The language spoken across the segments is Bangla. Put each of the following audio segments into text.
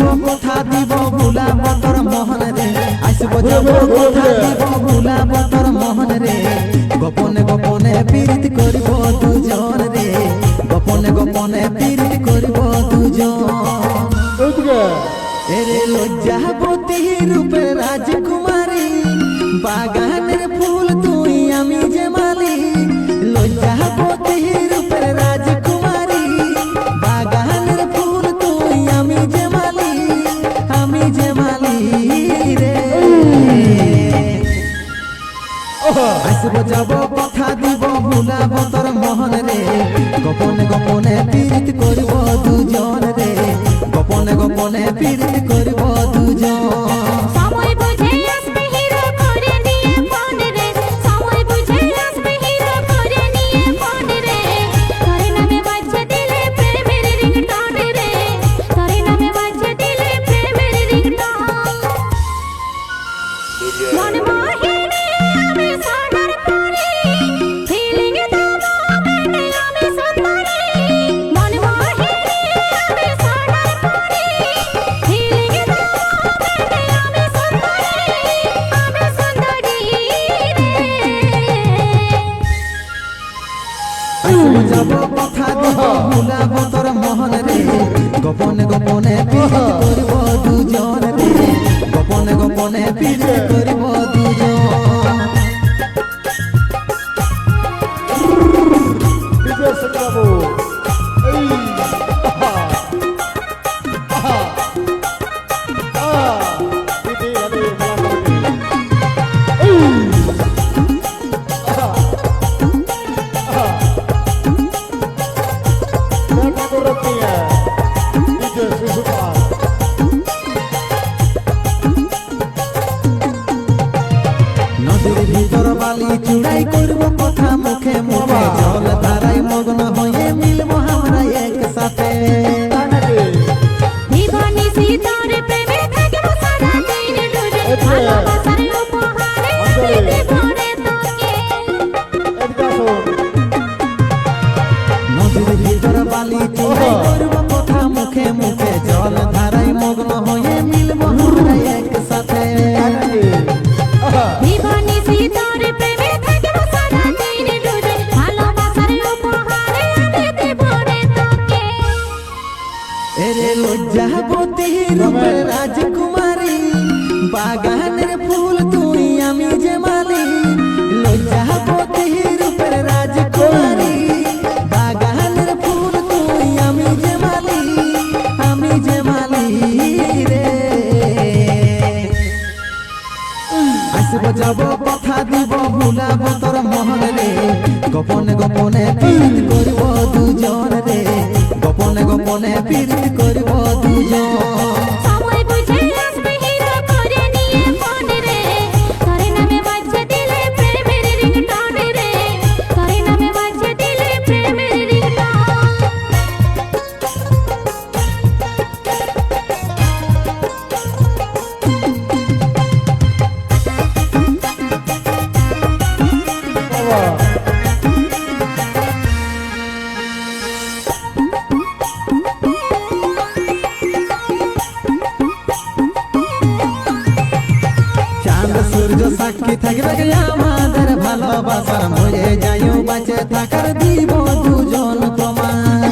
যাব কথা দিব ভুলাব তোর মোহন রে আসব যাব কথা দিব ভুলাব তোর মোহন রে গোপনে গোপনে পীড়িত করিব দুজন রে গোপনে গোপনে পীড়িত করিব দুজন এরে লজ্জাবতী রূপে রাজকুমারী বাগানের ফুল তুই আমি যে মালি লজ্জাবতী রূপে রাজকুমারী বাগানের ফুল তুই আমি যে মালি রে আসব যাব কথা দিব ভুলাব তোর মোহন রে গোপনে গোপনে পীড়িত করিব দুজন রে গোপনে গোপনে পীড়িত করিব দুজন সময় বুঝে আসবে হিরো করে নিয়ে ফোন রে সময় বুঝে আসবে হিরো করে নিয়ে ফোন রে তোর নামে বাজছে দিলে প্রেমের রিংটোন রে তোর নামে বাজছে দিলে প্রেমের রিংটোন মন মোহিনী আমি সোনার পরি ফিলিং দেবো মনে আমি সুন্দরী মন মোহিনী আমি সোনার পরি ফিলিং দেবো মনে আমি সুন্দরী আসব যাব কথা দিব ভুলাব তোর মোহন রে গোপনে গোপনে পীড়িত করিব দুজন রে গোপনে গোপনে পীড়িত করিব দুজন বিজয় সকাবো এই দিদি আরে মেলা করতে বিজয় সুসুপা নদীর ভিতর বালি চুড়াই করব কথা মুখে মুখে জল ধারায় মগ্ন হয়ে মিলব আমরা একসাথে জীবনী সীতার প্রেমে থাকবো সারা দিন ডুবে ভালোবাসার উপহারে আমি দেব রে তোকে নদীর ভিতর বালি চুড়াই করব কথা মুখে মুখে জল ধারায় মগ্ন হয়ে মিলব আমরা একসাথে জীবনী সীতার প্রেমে থাকবো সারা দিন ডুবে ভালোবাসার উপহারে আমি দেব রে তোকে এরে লজ্জাবতী রূপে রাজকুমারী বাগানের ফুল তুই আমি যে মালি লজ্জাবতী রূপে রাজকুমারী বাগানের ফুল তুই আমি যে মালি রে আসব যাব কথা দিব ভুলাব তোর মোহন রে গোপনে গোপনে পীড়িত করিব দুজন রে গোপনে গোপনে পীড়িত করিব দুজন সময় বুঝে আসবে হিরো করে নিয়ে ফোন রে তোর নামে বাজছে দিলে প্রেমের রিংটোন রে তোর নামে বাজছে দিলে প্রেমের রিংটোন বাবা চাঁদ সূর্য সাক্ষী থাকবে গে আমাদের ভালোবাসার মরে যাইও বাঁচে থাকার দিব দুজন প্রমাণ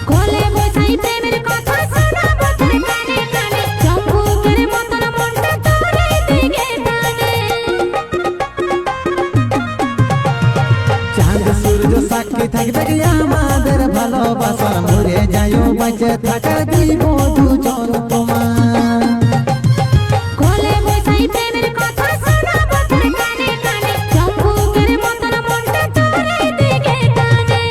কোলে বসাই প্রেমের কথা শোনাবো তোর কানে কানে চম্বুকের মতন মনটা তোর দিকে টানে চাঁদ সূর্য সাক্ষী থাকবে গে আমাদের ভালোবাসার মরে যাইও বাঁচে থাকার দিব দুজন প্রমাণ কোলে বসাই প্রেমের কথা শোনাবো তোর কানে কানে চম্বুকের মতন মনটা তোর দিকে টানে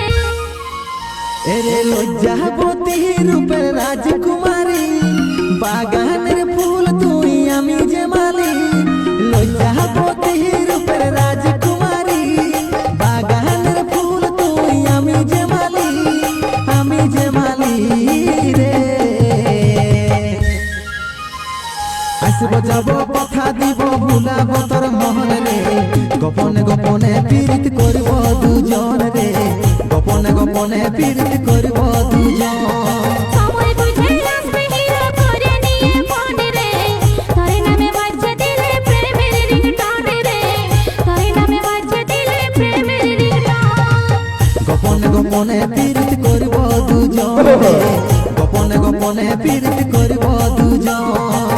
এরে লজ্জাবতী রূপে রাজকুমারী বাগানের ফুল তুই আমি যে মালি লজ্জাবতী রূপে রাজকুমারী বাগানের ফুল তুই আমি যে মালি রে আসব যাব কথা দিব ভুলাব তোর মোহন রে গোপনে গোপনে পীড়িত করিব দুজন রে গোপনে গোপনে পীড়িত করিব দুজন সময় বুঝে আসবে গোপনে পীড়িত করিব দুজন রে গোপনে গোপনে পীড়িত করিব দুজন